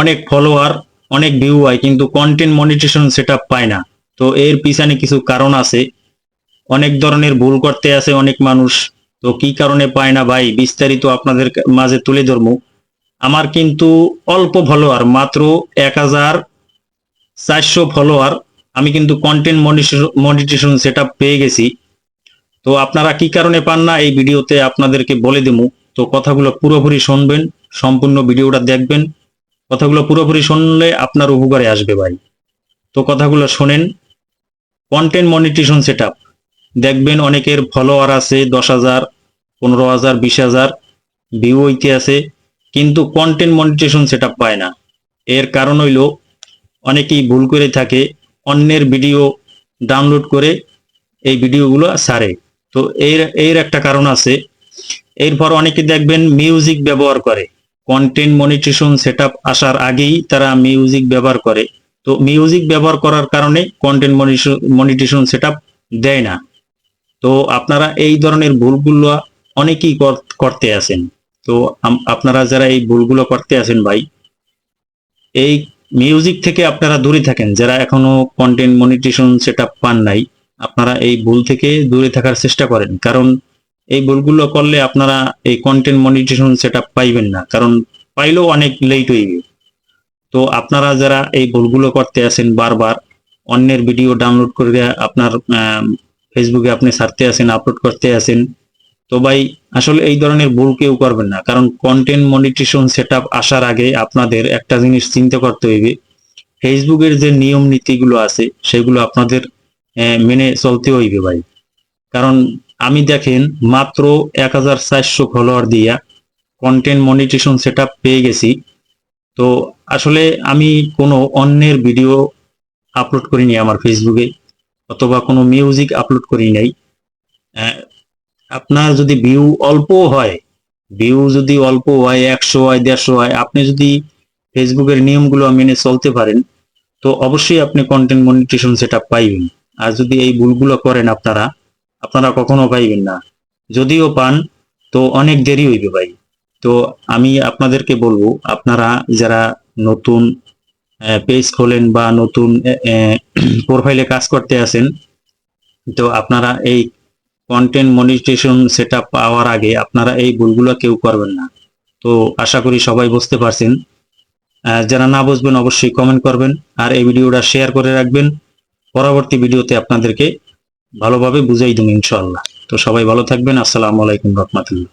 অনেক ফলোয়ার, অনেক ভিউ হয়, কিন্তু কন্টেন্ট মনিটাইজেশন সেটআপ পায় না। তো এর পিছনে কিছু কারণ আছে, অনেক ধরনের ভুল করতে আছে অনেক মানুষ। তো কি কারণে পায় না ভাই, বিস্তারিত আপনাদের মাঝে তুলে ধরবো। আমার কিন্তু অল্প ফলোয়ার, মাত্র 1400 ফলোয়ার। আমি কিন্তু কন্টেন্ট মনিটাইজেশন সেটআপ পেয়ে গেছি। তো আপনারা কি কারণে পান না, এই ভিডিওতে আপনাদেরকে বলে দেবো। তো কথাগুলো পুরোপুরি শুনবেন, সম্পূর্ণ ভিডিওটা দেখবেন। কথাগুলো পুরোপুরি শুনলে আপনার উপকারে আসবে ভাই। তো কথাগুলো শোনেন। কন্টেন্ট মনিটাইজেশন সেটআপ দেখবেন অনেকের ফলোয়ার আছে 10,000, 15,000, 20,000 ভিউ হইতে আছে, কিন্তু কন্টেন্ট মনিটাইজেশন সেটআপ পায় না। এর কারণ হইল অনেকেই ভুল করে থাকে, অন্যের ভিডিও ডাউনলোড করে এই ভিডিওগুলো ছাড়ে। তো এর এর একটা কারণ আছে। এরপর অনেকে দেখবেন মিউজিক ব্যবহার করে, কন্টেন্ট মনিটাইজেশন সেটআপ আসার আগেই তারা মিউজিক ব্যবহার করে। তো মিউজিক ব্যবহার করার কারণে কন্টেন্ট মনিটাইজেশন সেটআপ দেয় না। তো আপনারা এই ধরনের ভুলগুলো অনেকেই করতে আছেন। তো আপনারা যারা এই ভুলগুলো করতে আছেন ভাই, এই মিউজিক থেকে আপনারা দূরে থাকেন। যারা এখনো কন্টেন্ট মনিটাইজেশন সেটআপ পান নাই, আপনারা এই ভুল থেকে দূরে থাকার চেষ্টা করেন, কারণ এই ভুলগুলো করলে আপনারা এই কন্টেন্ট মনিটাইজেশন সেটআপ পাইবেন না, কারণ পাইলেও অনেক লেট হইবে। তো আপনারা যারা এই ভুলগুলো করতে আছেন, বারবার অন্যের ভিডিও ডাউনলোড করে আপনার ফেসবুকে আপনি ছাড়তে আছেন, আপলোড করতে আছেন, তো ভাই আসলে এই ধরনের ভুল কেউ করবেন না। কারণ কন্টেন্ট মনিটাইজেশন সেটআপ আসার আগে আপনাদের একটা জিনিস চিন্তা করতে হইবে, ফেসবুকের যে নিয়ম নীতিগুলো আছে সেগুলো আপনাদের মেনে চলতে হইবে ভাই। কারণ আমি দেখেন মাত্র 1400 ফলোয়ার দিয়া কন্টেন্ট মনিটাইজেশন সেটআপ পেয়ে গেছি। তো আসলে আমি কোনো অন্যের ভিডিও আপলোড করিনি আমার ফেসবুকে, অথবা কোনো মিউজিক আপলোড করি নাই। আপনার যদি ভিউ অল্প হয়, ভিউ যদি অল্প হয়, 100 হয়, 150 হয়, আপনি যদি ফেসবুকের নিয়মগুলো মেনে চলতে পারেন, তো অবশ্যই আপনি কন্টেন্ট মনিটাইজেশন সেটআপ পাইবেন। আর যদি এই ভুলগুলো করেন আপনারা, আপনারা কখনো পাইবেন না। যদিও পান, তো অনেক দেরি হইবে ভাই। তো আমি আপনাদেরকে বলবো, আপনারা যারা নতুন পেজ খোলেন বা নতুন প্রোফাইলে কাজ করতে আছেন, তো আপনারা এই কন্টেন্ট মনিটাইজেশন সেটআপ পাওয়ার আগে আপনারা এই ভুলগুলো কেউ করবেন না। তো আশা করি সবাই বুঝতে পারছেন। যারা না বুঝবেন অবশ্যই কমেন্ট করবেন, আর এই ভিডিওটা শেয়ার করে রাখবেন। পরবর্তী ভিডিওতে আপনাদেরকে ভালোভাবে বুঝাই দেব ইনশাআল্লাহ। তো সবাই ভালো থাকবেন। আসসালামু আলাইকুম রহমতুল্লাহ।